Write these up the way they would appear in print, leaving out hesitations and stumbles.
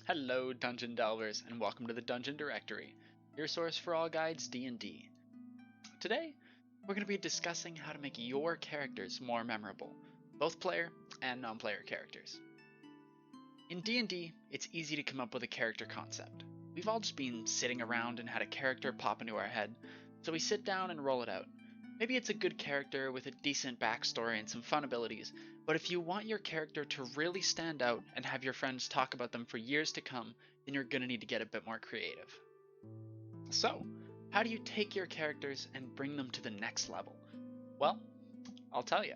Hello Dungeon Delvers and welcome to the Dungeon Directory, your source for all guides D&D. Today, we're going to be discussing how to make your characters more memorable, both player and non-player characters. In D&D, it's easy to come up with a character concept. We've all just been sitting around and had a character pop into our head, so we sit down and roll it out. Maybe it's a good character with a decent backstory and some fun abilities, but if you want your character to really stand out and have your friends talk about them for years to come, then you're going to need to get a bit more creative. So, how do you take your characters and bring them to the next level? Well, I'll tell you.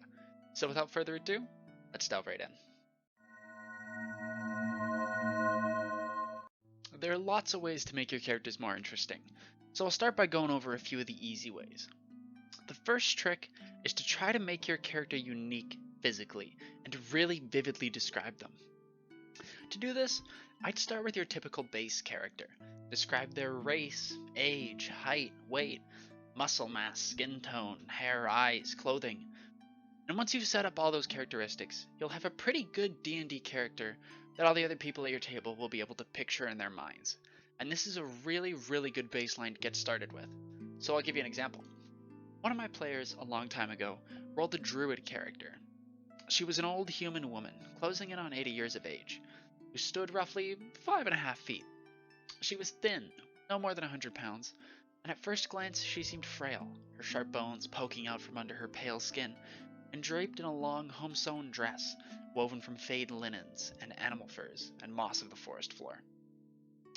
So without further ado, let's delve right in. There are lots of ways to make your characters more interesting, so I'll start by going over a few of the easy ways. The first trick is to try to make your character unique physically and to really vividly describe them. To do this, I'd start with your typical base character. Describe their race, age, height, weight, muscle mass, skin tone, hair, eyes, clothing. And once you've set up all those characteristics, you'll have a pretty good D&D character that all the other people at your table will be able to picture in their minds. And this is a really good baseline to get started with. So I'll give you an example. One of my players a long time ago rolled a druid character. She was an old human woman, closing in on 80 years of age, who stood roughly 5.5 feet. She was thin, no more than 100 pounds, and at first glance she seemed frail, her sharp bones poking out from under her pale skin, and draped in a long home-sewn dress woven from fade linens and animal furs and moss of the forest floor.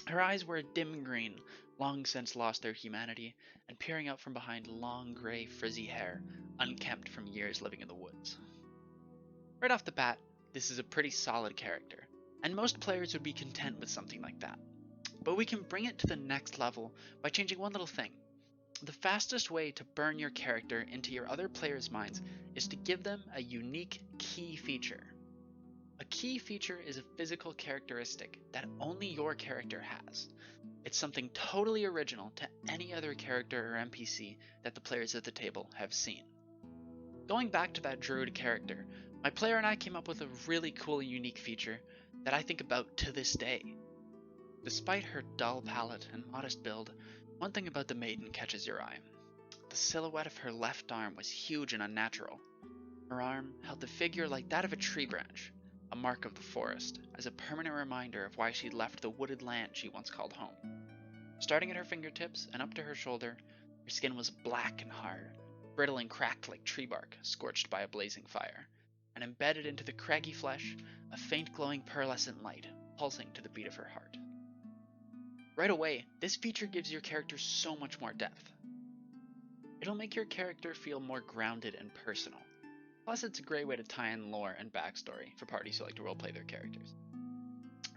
Her eyes were a dim green, long since lost their humanity, and peering out from behind long grey frizzy hair, unkempt from years living in the woods. Right off the bat, this is a pretty solid character, and most players would be content with something like that. But we can bring it to the next level by changing one little thing. The fastest way to burn your character into your other players' minds is to give them a unique key feature. A key feature is a physical characteristic that only your character has. It's something totally original to any other character or NPC that the players at the table have seen. Going back to that druid character, my player and I came up with a really cool and unique feature that I think about to this day. Despite her dull palette and modest build, one thing about the maiden catches your eye. The silhouette of her left arm was huge and unnatural. Her arm held the figure like that of a tree branch, a mark of the forest, as a permanent reminder of why she left the wooded land she once called home. Starting at her fingertips and up to her shoulder, her skin was black and hard, brittle and cracked like tree bark scorched by a blazing fire, and embedded into the craggy flesh, a faint glowing pearlescent light, pulsing to the beat of her heart. Right away, this feature gives your character so much more depth. It'll make your character feel more grounded and personal. Plus, it's a great way to tie in lore and backstory for parties who like to roleplay their characters.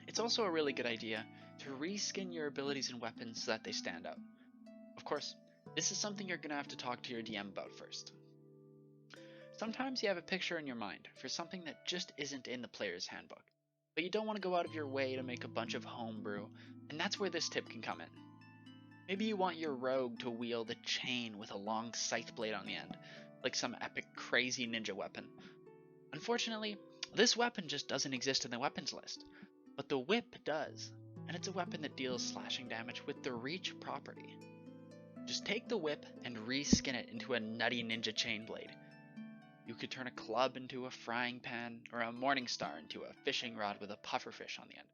It's also a really good idea to reskin your abilities and weapons so that they stand out. Of course, this is something you're going to have to talk to your DM about first. Sometimes you have a picture in your mind for something that just isn't in the player's handbook, but you don't want to go out of your way to make a bunch of homebrew, and that's where this tip can come in. Maybe you want your rogue to wield a chain with a long scythe blade on the end, like some epic crazy ninja weapon. Unfortunately, this weapon just doesn't exist in the weapons list, but the whip does, and it's a weapon that deals slashing damage with the reach property. Just take the whip and reskin it into a nutty ninja chain blade. You could turn a club into a frying pan, or a morning star into a fishing rod with a pufferfish on the end.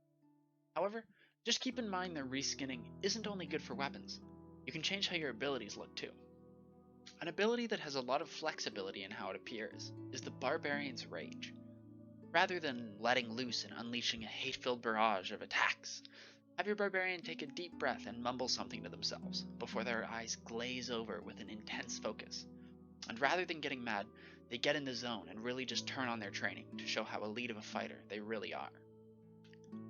However, just keep in mind that reskinning isn't only good for weapons. You can change how your abilities look too. An ability that has a lot of flexibility in how it appears is the Barbarian's Rage. Rather than letting loose and unleashing a hate-filled barrage of attacks, have your Barbarian take a deep breath and mumble something to themselves before their eyes glaze over with an intense focus. And rather than getting mad, they get in the zone and really just turn on their training to show how elite of a fighter they really are.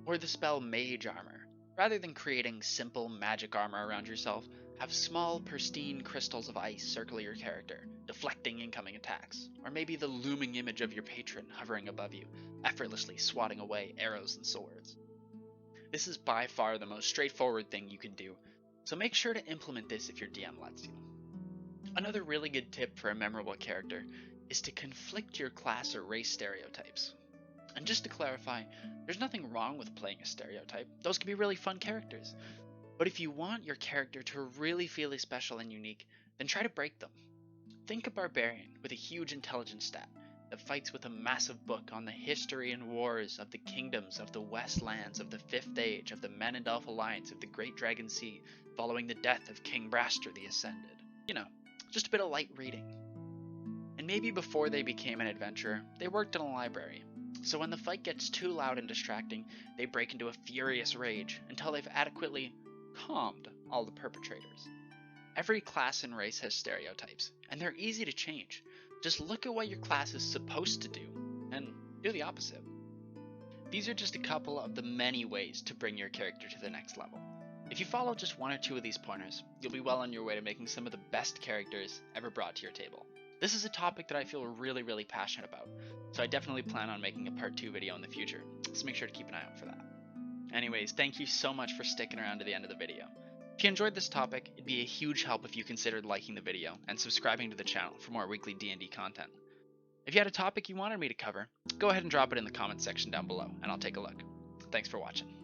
Or the spell Mage Armor. Rather than creating simple magic armor around yourself, have small, pristine crystals of ice circle your character, deflecting incoming attacks. Or maybe the looming image of your patron hovering above you, effortlessly swatting away arrows and swords. This is by far the most straightforward thing you can do, so make sure to implement this if your DM lets you. Another really good tip for a memorable character is to conflict your class or race stereotypes. And just to clarify, there's nothing wrong with playing a stereotype. Those can be really fun characters. But if you want your character to really feel special and unique, then try to break them. Think a barbarian with a huge intelligence stat that fights with a massive book on the history and wars of the kingdoms of the Westlands of the Fifth Age, of the Menendolf Alliance, of the Great Dragon Sea, following the death of King Braster the Ascended. You know, just a bit of light reading. And maybe before they became an adventurer, they worked in a library. So when the fight gets too loud and distracting, they break into a furious rage until they've adequately calmed all the perpetrators. Every class and race has stereotypes, and they're easy to change. Just look at what your class is supposed to do, and do the opposite. These are just a couple of the many ways to bring your character to the next level. If you follow just one or two of these pointers, you'll be well on your way to making some of the best characters ever brought to your table. This is a topic that I feel really passionate about, so I definitely plan on making a part 2 video in the future, so make sure to keep an eye out for that. Anyways, thank you so much for sticking around to the end of the video. If you enjoyed this topic, it'd be a huge help if you considered liking the video and subscribing to the channel for more weekly D&D content. If you had a topic you wanted me to cover, go ahead and drop it in the comments section down below, and I'll take a look. Thanks for watching.